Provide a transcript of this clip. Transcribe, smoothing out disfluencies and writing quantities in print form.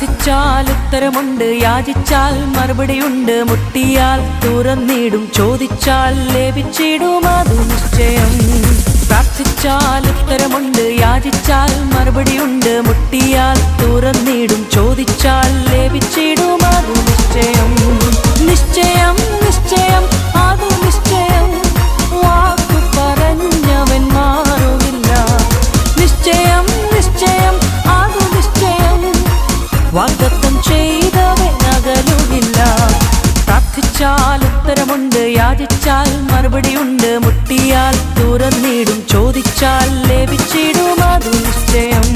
പ്രാർത്ഥിച്ചാൽ ഉത്തരമുണ്ട്, യാചിച്ചാൽ മറുപടിയുണ്ട്, മുട്ടിയാൽ തുറന്നിടും, ചോദിച്ചാൽ ലഭിച്ചിടും, അതു നിശ്ചയം. പ്രാർത്ഥിച്ചാൽ ഉത്തരമുണ്ട്, യാചിച്ചാൽ മറുപടിയുണ്ട്, മുട്ടിയാൽ തുറന്നിടും, ചോദിച്ചാൽ ലഭിച്ചിടും, അതു നിശ്ചയം. നിശ്ചയം നിശ്ചയം അതു നിശ്ചയം, വാക്കു പറഞ്ഞവൻ മാറുകില്ല. നിശ്ചയം നിശ്ചയം അതു നിശ്ചയം, വാഗ്ദത്തം ചെയ്തവൻ അകലുകില്ല. പ്രാർത്ഥിച്ചാൽ ഉത്തരമുണ്ട്, യാചിച്ചാൽ മറുപടിയുണ്ട്, മുട്ടിയാൽ തുറന്നിടും, ചോദിച്ചാൽ ലഭിച്ചിടും, അതു നിശ്ചയം.